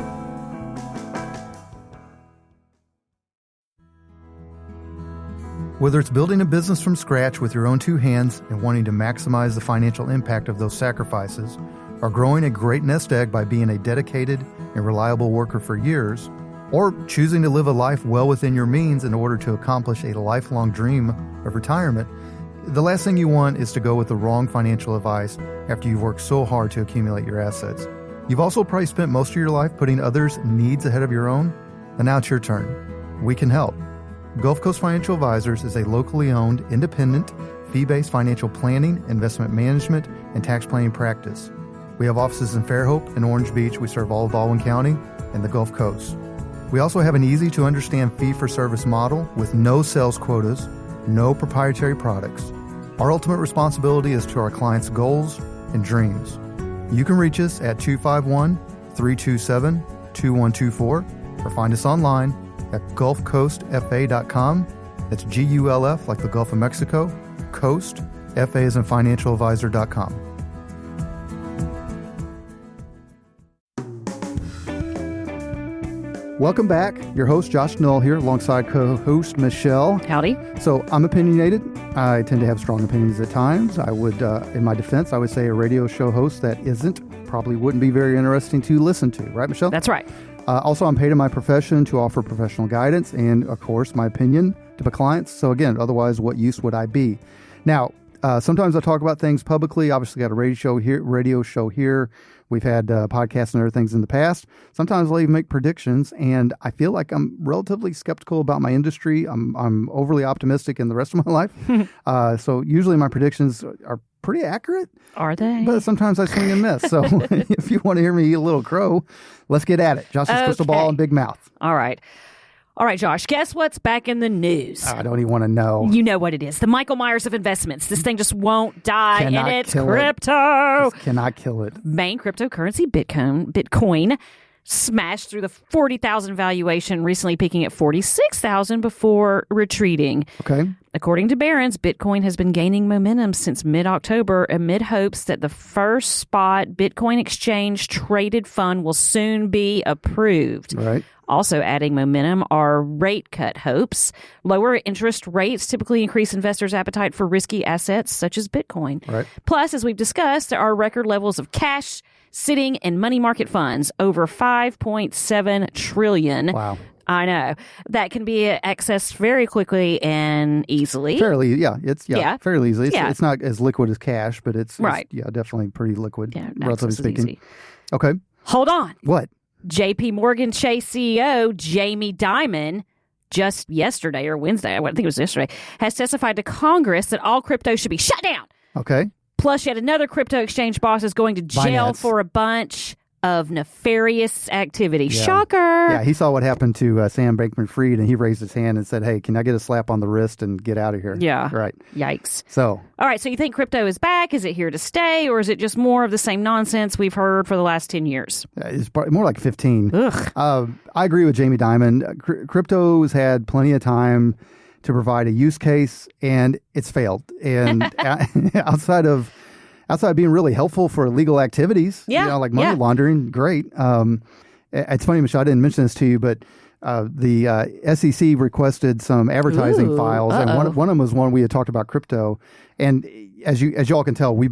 Whether it's building a business from scratch with your own two hands and wanting to maximize the financial impact of those sacrifices, or growing a great nest egg by being a dedicated and reliable worker for years, or choosing to live a life well within your means in order to accomplish a lifelong dream of retirement, the last thing you want is to go with the wrong financial advice after you've worked so hard to accumulate your assets. You've also probably spent most of your life putting others' needs ahead of your own, and now it's your turn. We can help. Gulf Coast Financial Advisors is a locally owned, independent, fee-based financial planning, investment management, and tax planning practice. We have offices in Fairhope and Orange Beach. We serve all of Baldwin County and the Gulf Coast. We also have an easy-to-understand fee-for-service model with no sales quotas, no proprietary products. Our ultimate responsibility is to our clients' goals and dreams. You can reach us at 251-327-2124 or find us online at gulfcoastfa.com. That's GULF, like the Gulf of Mexico, Coast, FA is in financialadvisor.com. Welcome back. Your host, Josh Null, here alongside co-host Michelle. Howdy. So I'm opinionated. I tend to have strong opinions at times. I would, in my defense, I would say a radio show host that probably wouldn't be very interesting to listen to. Right, Michelle? That's right. Also, I'm paid in my profession to offer professional guidance and, of course, my opinion to my clients. So again, otherwise, what use would I be? Now, sometimes I talk about things publicly. Obviously, got a radio show here. We've had podcasts and other things in the past. Sometimes I'll even make predictions, and I feel like I'm relatively skeptical about my industry. I'm overly optimistic in the rest of my life. So usually my predictions are pretty accurate. Are they? But sometimes I swing and miss. So if you want to hear me eat a little crow, let's get at it. Josh's crystal ball and big mouth. All right, Josh, guess what's back in the news? I don't even want to know. You know what it is. The Michael Myers of investments. This thing just won't die, and it's crypto. Just cannot kill it. Main cryptocurrency, Bitcoin, smashed through the 40,000 valuation, recently peaking at 46,000 before retreating. Okay. According to Barron's, Bitcoin has been gaining momentum since mid-October amid hopes that the first spot Bitcoin exchange traded fund will soon be approved. Right. Also adding momentum are rate cut hopes. Lower interest rates typically increase investors' appetite for risky assets such as Bitcoin. Right. Plus, as we've discussed, there are record levels of cash sitting in money market funds, over $5.7 trillion. Wow. I know. That can be accessed very quickly and easily. Fairly, yeah. Fairly easily. It's not as liquid as cash, but it's right. Definitely pretty liquid, yeah, relatively speaking. easy. Okay. Hold on. What? JP Morgan Chase CEO Jamie Dimon, just yesterday or Wednesday, I think it was yesterday, has testified to Congress that all crypto should be shut down. Okay. Plus, yet another crypto exchange boss is going to jail for a bunch of nefarious activity. Yeah. Shocker. Yeah, he saw what happened to Sam Bankman-Fried, and he raised his hand and said, hey, can I get a slap on the wrist and get out of here? Yeah. Right. Yikes. So. All right, so you think crypto is back? Is it here to stay? Or is it just more of the same nonsense we've heard for the last 10 years? It's more like 15. Ugh. I agree with Jamie Dimon. Crypto's had plenty of time to provide a use case, and it's failed. And outside of being really helpful for illegal activities, like money laundering, great. It's funny, Michelle, I didn't mention this to you, but the SEC requested some advertising files, and one of them was one we had talked about crypto. And as you all can tell, we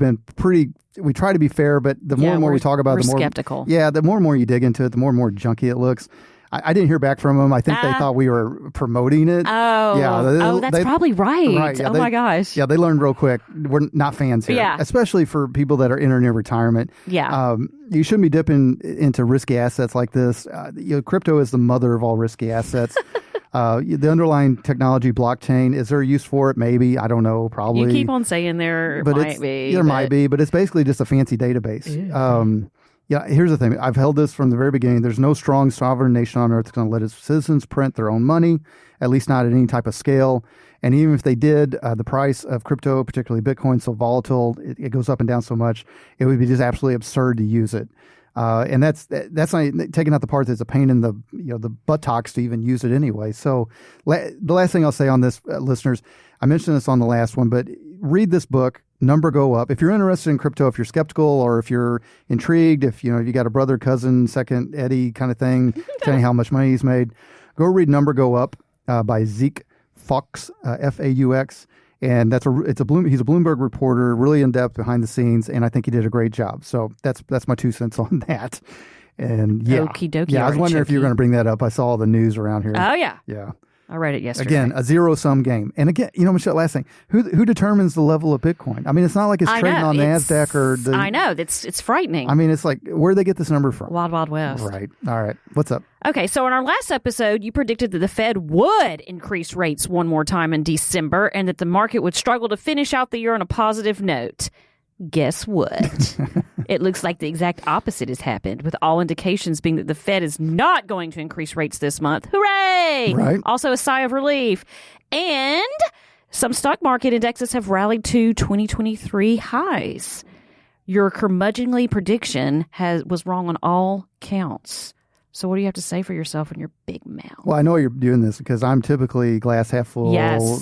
try to be fair, but the more and more we talk about, the more skeptical. Yeah, the more and more you dig into it, the more and more junky it looks. I didn't hear back from them. I think they thought we were promoting it. Oh, yeah. That's probably right. Yeah, my gosh. Yeah, they learned real quick. We're not fans here, especially for people that are entering near retirement. Yeah. You shouldn't be dipping into risky assets like this. Crypto is the mother of all risky assets. The underlying technology, blockchain, is there a use for it? Maybe. I don't know. Probably. You keep on saying there might be. Might be, but it's basically just a fancy database. Yeah, here's the thing. I've held this from the very beginning. There's no strong sovereign nation on earth that's going to let its citizens print their own money, at least not at any type of scale. And even if they did, the price of crypto, particularly Bitcoin, so volatile, it goes up and down so much, it would be just absolutely absurd to use it. And that's not taking out the part that's a pain in the the buttocks to even use it anyway. So the last thing I'll say on this, listeners, I mentioned this on the last one, but read this book. Number go up. If you're interested in crypto, if you're skeptical, or if you're intrigued, if you got a brother, cousin, second Eddie kind of thing, telling you how much money he's made, go read Number Go Up by Zeke Faux, Faux, and he's a Bloomberg reporter, really in depth behind the scenes, and I think he did a great job. So that's my 2 cents on that. And Okie dokie. Yeah, I was wondering if you were going to bring that up. I saw all the news around here. Oh yeah. Yeah. I read it yesterday. Again, a zero-sum game. And again, Michelle, last thing, who determines the level of Bitcoin? I mean, it's not like it's trading on NASDAQ or... I know. It's frightening. I mean, it's like, where'd they get this number from? Wild, Wild West. Right. All right. What's up? Okay, so in our last episode, you predicted that the Fed would increase rates one more time in December and that the market would struggle to finish out the year on a positive note. Guess what? It looks like the exact opposite has happened, with all indications being that the Fed is not going to increase rates this month. Hooray! Right. Also a sigh of relief. And some stock market indexes have rallied to 2023 highs. Your curmudgeonly prediction was wrong on all counts. So what do you have to say for yourself in your big mouth? Well, I know you're doing this because I'm typically glass half full,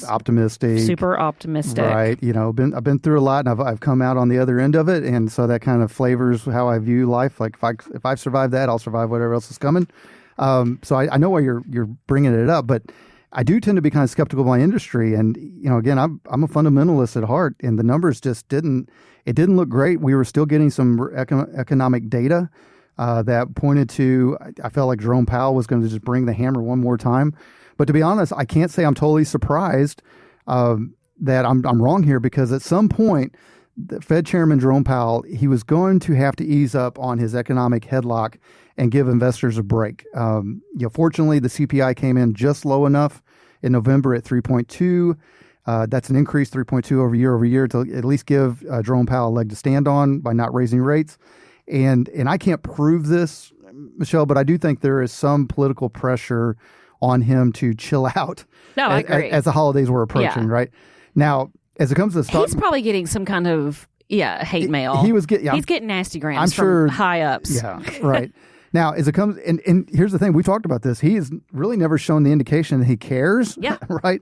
optimistic. Super optimistic. Right. I've been through a lot, and I've come out on the other end of it, and so that kind of flavors how I view life. Like if I've survived that, I'll survive whatever else is coming. So I know why you're bringing it up, but I do tend to be kind of skeptical of my industry, and again, I'm a fundamentalist at heart, and the numbers just didn't look great. We were still getting some economic data that pointed to, I felt like Jerome Powell was going to just bring the hammer one more time. But to be honest, I can't say I'm totally surprised that I'm wrong here, because at some point, the Fed Chairman Jerome Powell, he was going to have to ease up on his economic headlock and give investors a break. Fortunately, the CPI came in just low enough in November at 3.2. That's an increase 3.2 over year to at least give Jerome Powell a leg to stand on by not raising rates. And I can't prove this, Michelle, but I do think there is some political pressure on him to chill out. No, I agree. As the holidays were approaching, right? Now, as it comes to the stock... He's probably getting some kind of, hate mail. He's getting nasty grams from high ups. Yeah, right. Now, as it comes... And here's the thing. We talked about this. He has really never shown the indication that he cares, right?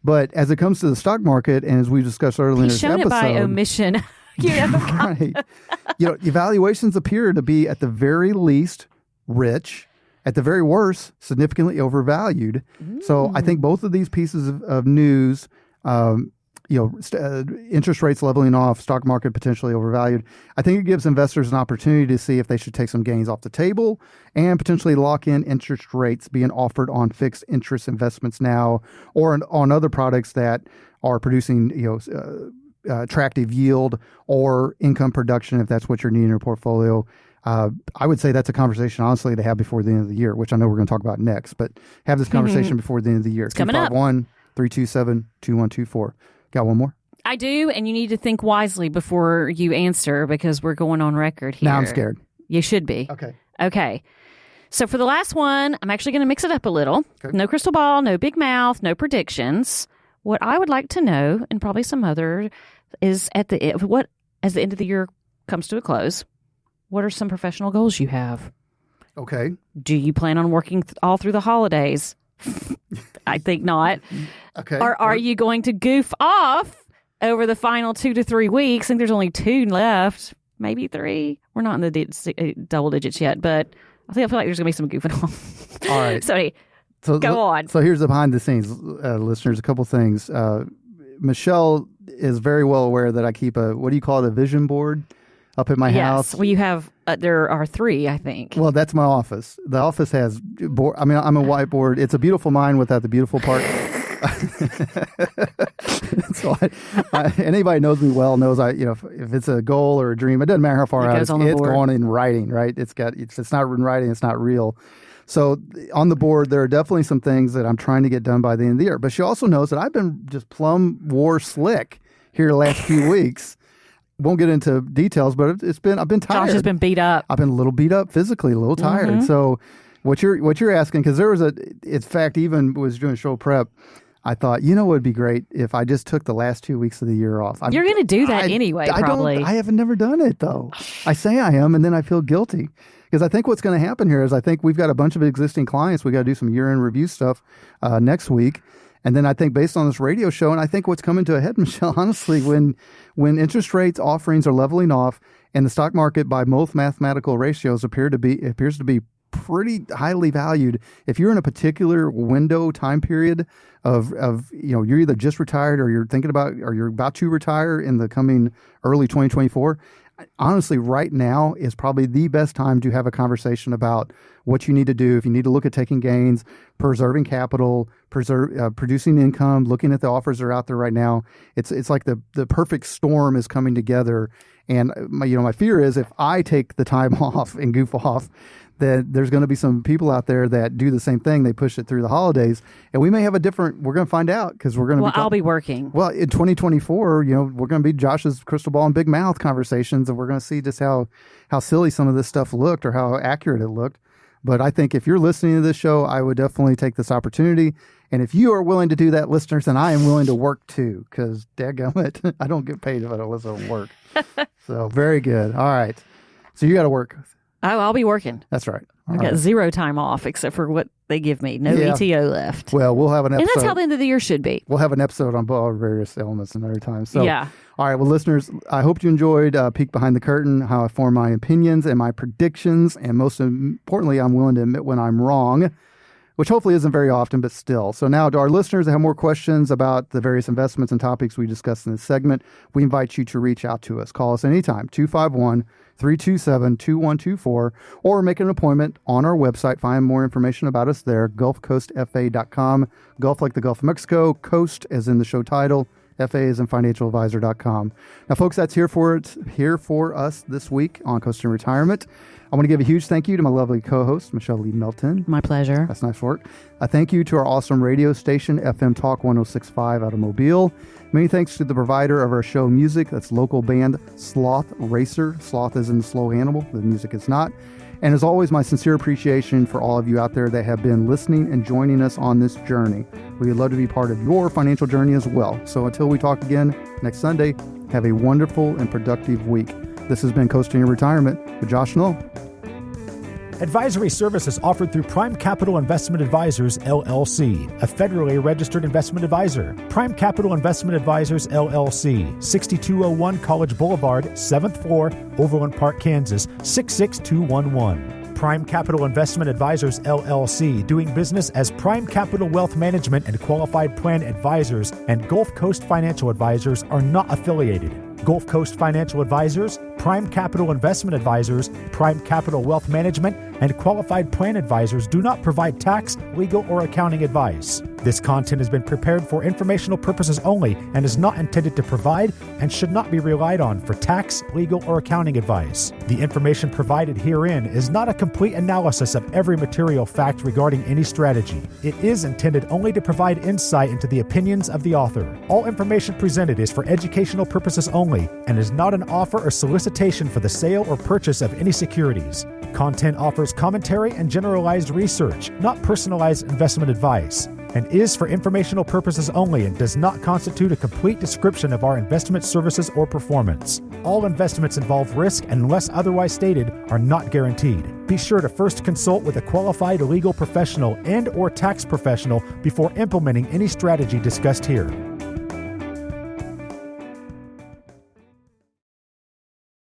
But as it comes to the stock market, and as we discussed earlier in this episode... He's shown it by omission. Right. Evaluations appear to be at the very least rich, at the very worst significantly overvalued. So I think both of these pieces of news, interest rates leveling off, stock market potentially overvalued, I think it gives investors an opportunity to see if they should take some gains off the table and potentially lock in interest rates being offered on fixed interest investments now, or on other products that are producing attractive yield or income production, if that's what you're needing in your portfolio. I would say that's a conversation, honestly, to have before the end of the year, which I know we're going to talk about next, but have this conversation before the end of the year. It's coming up. 251-327-2124. Got one more? I do, and you need to think wisely before you answer because we're going on record here. Now I'm scared. You should be. Okay. So for the last one, I'm actually going to mix it up a little. Okay. No crystal ball, no big mouth, no predictions. What I would like to know, and probably some other, is as the end of the year comes to a close, what are some professional goals you have? Okay. Do you plan on working all through the holidays? I think not. Okay. Or are you going to goof off over the final 2 to 3 weeks? I think there's only 2 left, maybe 3. We're not in the double digits yet, but I feel like there's going to be some goofing off. All right. So go on. So here's the behind the scenes, listeners. A couple things. Michelle is very well aware that I keep a vision board up at my house. Yes. Well, you have, there are 3, I think. Well, that's my office. The office has board. I mean, I'm a whiteboard. It's a beautiful mind without the beautiful part. So anybody knows me well knows if it's a goal or a dream, it doesn't matter how far out it's going in writing, right? If it's not in writing, it's not real. So on the board, there are definitely some things that I'm trying to get done by the end of the year. But she also knows that I've been just plumb war slick here the last few weeks. Won't get into details, but I've been tired. Josh has been beat up. I've been a little beat up physically, a little tired. Mm-hmm. So what you're asking, because there was in fact, even was doing show prep, I thought, what would be great if I just took the last 2 weeks of the year off. You're going to do that anyway, probably. I haven't never done it, though. I say I am, and then I feel guilty. Because I think what's going to happen here is I think we've got a bunch of existing clients. We got to do some year-end review stuff next week. And then I think based on this radio show, and I think what's coming to a head, Michelle, honestly, when interest rates offerings are leveling off and the stock market by most mathematical ratios appears to be pretty highly valued. If you're in a particular window time period of you're either just retired or you're thinking about or you're about to retire in the coming early 2024, honestly, right now is probably the best time to have a conversation about what you need to do. If you need to look at taking gains, preserving capital, producing income, looking at the offers that are out there right now, it's like the perfect storm is coming together. And my fear is if I take the time off and goof off, that there's going to be some people out there that do the same thing. They push it through the holidays, and we may have we're going to find out because we're going to Well, I'll be working. Well, in 2024, we're going to be Josh's crystal ball and big mouth conversations, and we're going to see just how silly some of this stuff looked or how accurate it looked. But I think if you're listening to this show, I would definitely take this opportunity. And if you are willing to do that, listeners, then I am willing to work too, because dadgummit, I don't get paid if I don't listen to work. So very good. All right. So you got to work. Oh, I'll be working. That's right. I've got 0 time off except for what they give me. No ETO left. Well, we'll have an episode. And that's how the end of the year should be. We'll have an episode on all various elements another time. So, yeah. All right. Well, listeners, I hope you enjoyed Peek Behind the Curtain, how I form my opinions and my predictions. And most importantly, I'm willing to admit when I'm wrong, which hopefully isn't very often, but still. So now to our listeners that have more questions about the various investments and topics we discussed in this segment, we invite you to reach out to us. Call us anytime, 251-327-2124, or make an appointment on our website. Find more information about us there, gulfcoastfa.com. Gulf like the Gulf of Mexico, Coast as in the show title, FA as in financialadvisor.com. Now, folks, that's here for us this week on Coast and Retirement. I want to give a huge thank you to my lovely co-host, Michelle Lee Melton. My pleasure. That's nice work. A thank you to our awesome radio station, FM Talk 106.5 out of Mobile. Many thanks to the provider of our show music. That's local band Sloth Racer. Sloth is in the slow animal. The music is not. And as always, my sincere appreciation for all of you out there that have been listening and joining us on this journey. We would love to be part of your financial journey as well. So until we talk again next Sunday, have a wonderful and productive week. This has been Coasting Your Retirement with Josh Knoll. Advisory services offered through Prime Capital Investment Advisors, LLC, a federally registered investment advisor. Prime Capital Investment Advisors, LLC, 6201 College Boulevard, 7th floor, Overland Park, Kansas, 66211. Prime Capital Investment Advisors, LLC, doing business as Prime Capital Wealth Management and Qualified Plan Advisors, and Gulf Coast Financial Advisors are not affiliated. Gulf Coast Financial Advisors, Prime Capital Investment Advisors, Prime Capital Wealth Management, and Qualified Plan Advisors do not provide tax, legal, or accounting advice. This content has been prepared for informational purposes only and is not intended to provide and should not be relied on for tax, legal, or accounting advice. The information provided herein is not a complete analysis of every material fact regarding any strategy. It is intended only to provide insight into the opinions of the author. All information presented is for educational purposes only and is not an offer or solicitation for the sale or purchase of any securities. Content offers commentary and generalized research, not personalized investment advice, and is for informational purposes only and does not constitute a complete description of our investment services or performance. All investments involve risk and, unless otherwise stated, are not guaranteed. Be sure to first consult with a qualified legal professional and/or tax professional before implementing any strategy discussed here.